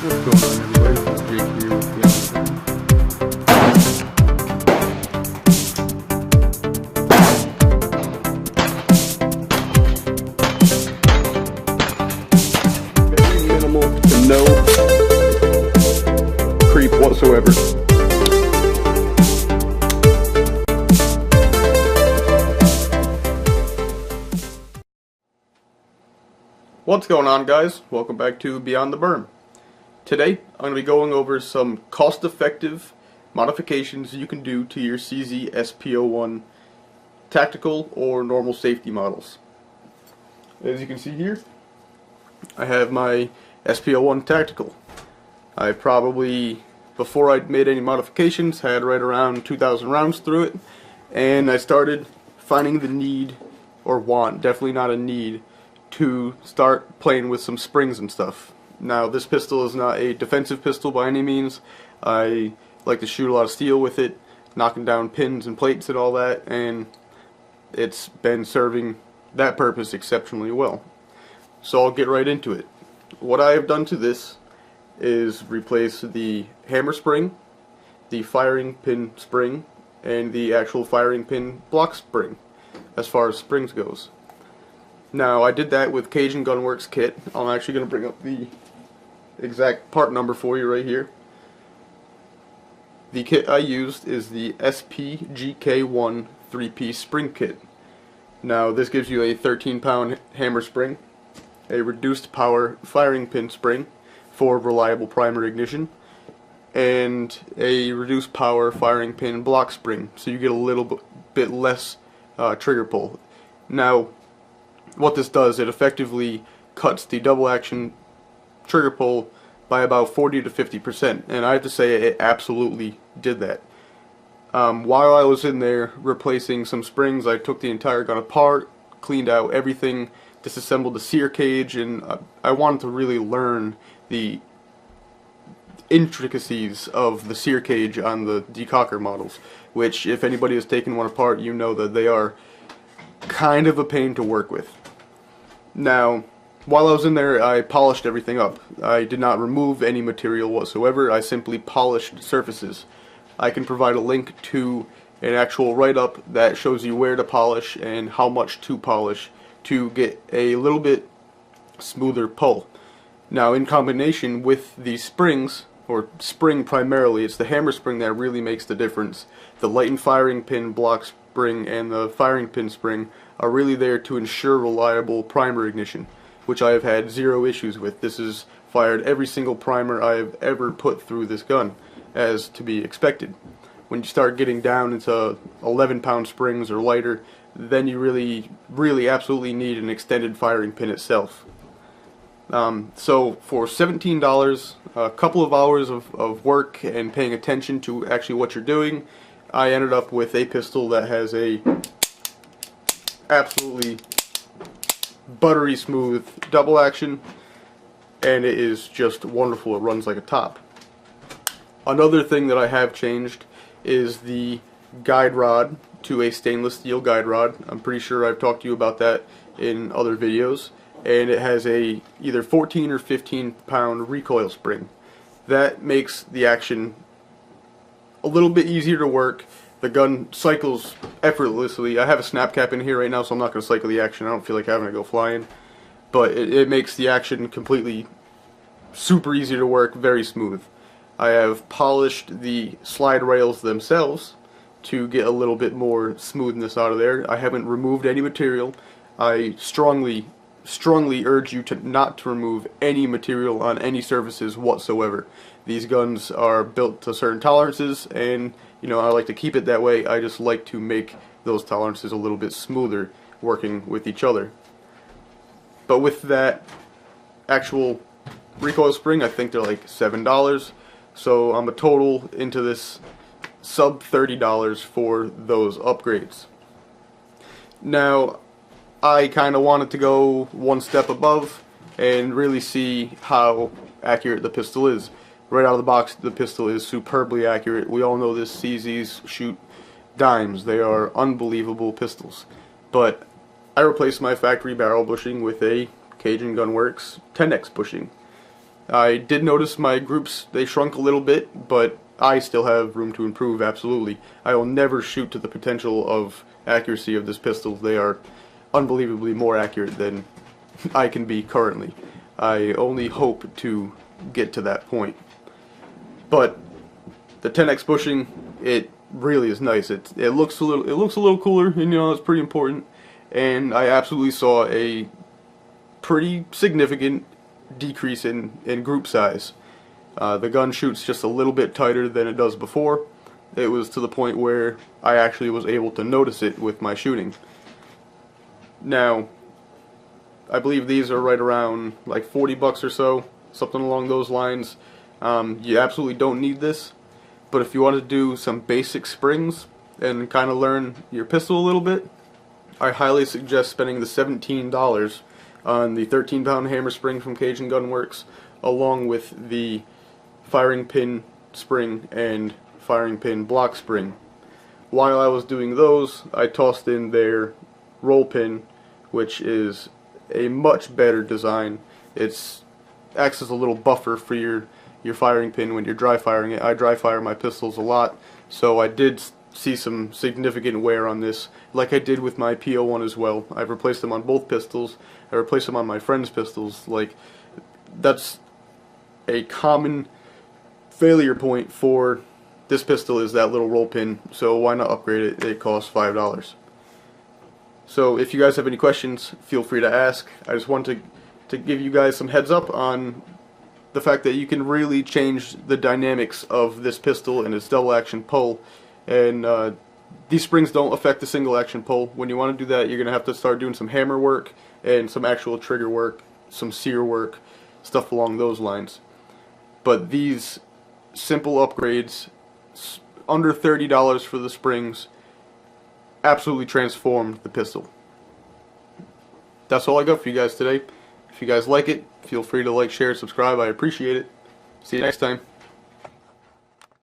What's going on, everybody? This is Jake here with very minimal to no creep whatsoever. What's going on, guys? Welcome back to Beyond the Berm. Today, I'm going to be going over some cost-effective modifications you can do to your CZ SP01 tactical or normal safety models. As you can see here, I have my SP01 tactical. I probably, before I made any modifications, had right around 2,000 rounds through it, and I started finding the need, or want, definitely not a need, to start playing with some springs and stuff. Now, this pistol is not a defensive pistol by any means. I like to shoot a lot of steel with it, knocking down pins and plates and all that, and it's been serving that purpose exceptionally well. So I'll get right into it. What I have done to this is replace the hammer spring, the firing pin spring, and the actual firing pin block spring as far as springs goes. Now, I did that with Cajun Gunworks kit. I'm actually going to bring up the exact part number for you right here. The kit I used is the SPGK1 3-piece spring kit. Now, this gives you a 13-pound hammer spring, a reduced power firing pin spring for reliable primer ignition, and a reduced power firing pin block spring, so you get a little bit less trigger pull. Now, what this does, it effectively cuts the double action trigger pull by about 40 to 50%, and I have to say it absolutely did that. While I was in there replacing some springs, I took the entire gun apart, cleaned out everything, disassembled the sear cage, and I wanted to really learn the intricacies of the sear cage on the decocker models, which, if anybody has taken one apart, you know that they are kind of a pain to work with. Now, while I was in there, I polished everything up. I did not remove any material whatsoever. I simply polished surfaces. I can provide a link to an actual write-up that shows you where to polish and how much to polish to get a little bit smoother pull. Now, in combination with these springs, or spring primarily, it's the hammer spring that really makes the difference. The lightened firing pin block spring and the firing pin spring are really there to ensure reliable primer ignition, which I have had zero issues with. This has fired every single primer I have ever put through this gun, as to be expected. When you start getting down into 11-pound springs or lighter, then you really absolutely need an extended firing pin itself. So for $17, a couple of hours of work and paying attention to actually what you're doing, I ended up with a pistol that has a absolutely buttery smooth double action, and it is just wonderful. It runs like a top. Another thing that I have changed is the guide rod to a stainless steel guide rod. I'm pretty sure I've talked to you about that in other videos, and it has a either 14 or 15 pound recoil spring. That makes the action a little bit easier to work. The gun cycles effortlessly. I have a snap cap in here right now, so I'm not going to cycle the action. I don't feel like having to go flying. But it makes the action completely super easy to work, very smooth. I have polished the slide rails themselves to get a little bit more smoothness out of there. I haven't removed any material. I strongly urge you to not to remove any material on any surfaces whatsoever. These guns are built to certain tolerances, and I like to keep it that way. I just like to make those tolerances a little bit smoother working with each other. But with that actual recoil spring, I think they're like $7. So I'm a total into this sub $30 for those upgrades. Now, I kind of wanted to go one step above and really see how accurate the pistol is. Right out of the box, the pistol is superbly accurate. We all know this CZs shoot dimes. They are unbelievable pistols. But I replaced my factory barrel bushing with a Cajun Gunworks 10X bushing. I did notice my groups, they shrunk a little bit, but I still have room to improve, absolutely. I will never shoot to the potential of accuracy of this pistol. They are unbelievably more accurate than I can be currently. I only hope to get to that point. But the 10x bushing, it really is nice. It looks a little cooler, and you know, it's pretty important. And I absolutely saw a pretty significant decrease in group size. The gun shoots just a little bit tighter than it does before. It was to the point where I actually was able to notice it with my shooting. Now, I believe these are right around like 40 bucks or so, something along those lines. You absolutely don't need this, but if you want to do some basic springs and kind of learn your pistol a little bit, I highly suggest spending the $17 on the 13-pound hammer spring from Cajun Gun Works, along with the firing pin spring and firing pin block spring. While I was doing those, I tossed in their roll pin, which is a much better design. It acts as a little buffer for your firing pin when you're dry firing it. I dry fire my pistols a lot, so I did see some significant wear on this, like I did with my P01 as well. I've replaced them on both pistols. I replaced them on my friend's pistols. Like, that's a common failure point for this pistol, is that little roll pin, so why not upgrade it? It costs $5. So if you guys have any questions, feel free to ask. I just want to give you guys some heads up on the fact that you can really change the dynamics of this pistol and its double action pull. And these springs don't affect the single action pull. When you want to do that, you're going to have to start doing some hammer work and some actual trigger work, some sear work, stuff along those lines. But these simple upgrades, under $30 for the springs, absolutely transformed the pistol. That's all I got for you guys today. If you guys like it, feel free to like, share, subscribe. I appreciate it. See you next time.